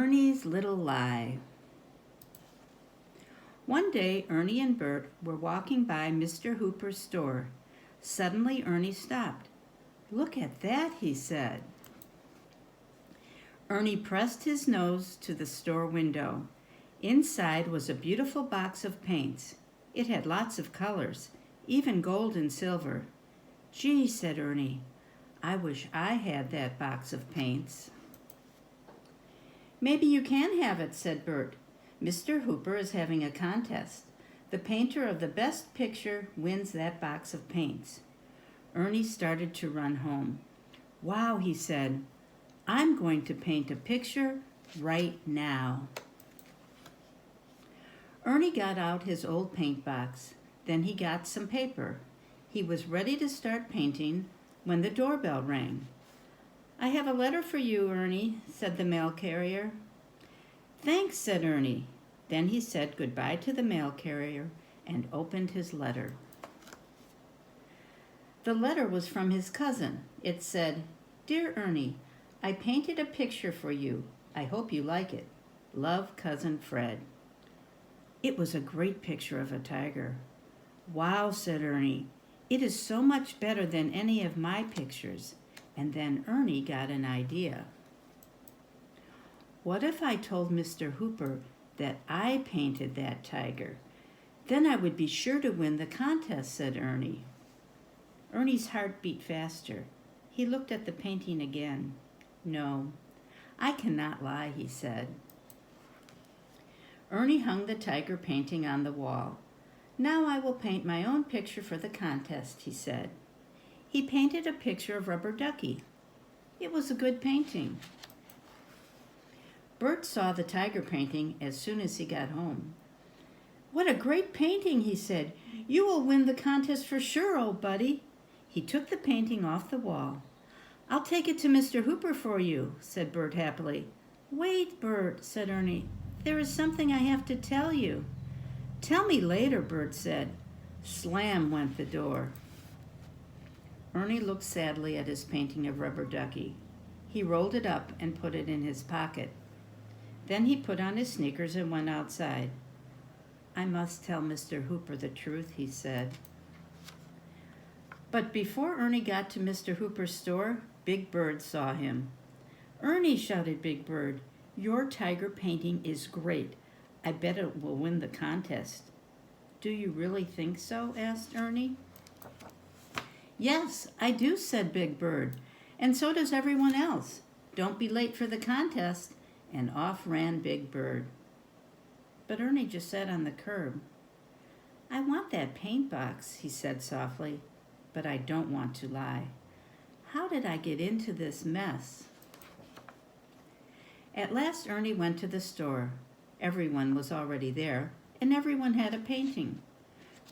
Ernie's Little Lie. One day, Ernie and Bert were walking by Mr. Hooper's store. Suddenly, Ernie stopped. "Look at that," he said. Ernie pressed his nose to the store window. Inside was a beautiful box of paints. It had lots of colors, even gold and silver. "Gee," said Ernie, "I wish I had that box of paints." "Maybe you can have it," said Bert. "Mr. Hooper is having a contest. The painter of the best picture wins that box of paints." Ernie started to run home. "Wow," he said, "I'm going to paint a picture right now." Ernie got out his old paint box. Then he got some paper. He was ready to start painting when the doorbell rang. "I have a letter for you, Ernie," said the mail carrier. "Thanks," said Ernie. Then he said goodbye to the mail carrier and opened his letter. The letter was from his cousin. It said, "Dear Ernie, I painted a picture for you. I hope you like it. Love, Cousin Fred." It was a great picture of a tiger. "Wow," said Ernie. "It is so much better than any of my pictures." And then Ernie got an idea. "What if I told Mr. Hooper that I painted that tiger? Then I would be sure to win the contest," said Ernie. Ernie's heart beat faster. He looked at the painting again. "No, I cannot lie," he said. Ernie hung the tiger painting on the wall. "Now I will paint my own picture for the contest," he said. He painted a picture of Rubber Ducky. It was a good painting. Bert saw the tiger painting as soon as he got home. "What a great painting," he said. "You will win the contest for sure, old buddy." He took the painting off the wall. "I'll take it to Mr. Hooper for you," said Bert happily. "Wait, Bert," said Ernie. "There is something I have to tell you." "Tell me later," Bert said. Slam went the door. Ernie looked sadly at his painting of Rubber Ducky. He rolled it up and put it in his pocket. Then he put on his sneakers and went outside. "I must tell Mr. Hooper the truth," he said. But before Ernie got to Mr. Hooper's store, Big Bird saw him. "Ernie," shouted Big Bird, "your tiger painting is great. I bet it will win the contest." "Do you really think so?" asked Ernie. "Yes, I do," said Big Bird, "and so does everyone else. Don't be late for the contest." And off ran Big Bird. But Ernie just sat on the curb. "I want that paint box," he said softly, "but I don't want to lie. How did I get into this mess?" At last Ernie went to the store. Everyone was already there, and everyone had a painting.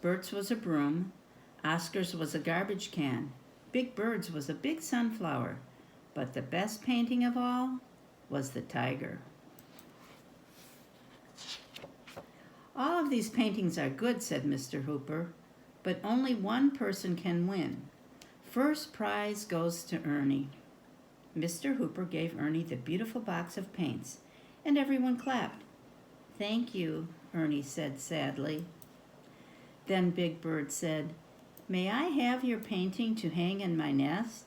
Bert's was a broom. Oscar's was a garbage can. Big Bird's was a big sunflower. But the best painting of all was the tiger. "All of these paintings are good," said Mr. Hooper, "but only one person can win. First prize goes to Ernie." Mr. Hooper gave Ernie the beautiful box of paints, and everyone clapped. "Thank you," Ernie said sadly. Then Big Bird said, "May I have your painting to hang in my nest?"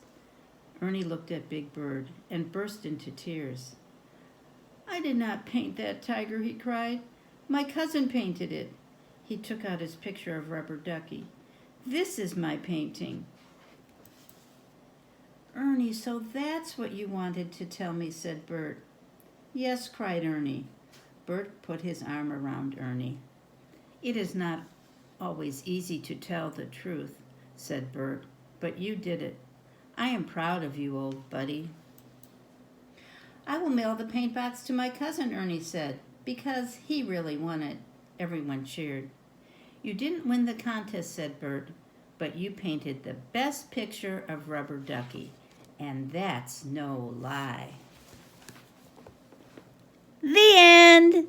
Ernie looked at Big Bird and burst into tears. "I did not paint that tiger," he cried. "My cousin painted it." He took out his picture of Rubber Ducky. "This is my painting." "Ernie, so that's what you wanted to tell me," said Bert. "Yes," cried Ernie. Bert put his arm around Ernie. "It is not always easy to tell the truth," said Bert, "but you did it. I am proud of you, old buddy." "I will mail the paint box to my cousin," Ernie said, "because he really won it." Everyone cheered. "You didn't win the contest," said Bert, "but you painted the best picture of Rubber Ducky, and that's no lie." The end.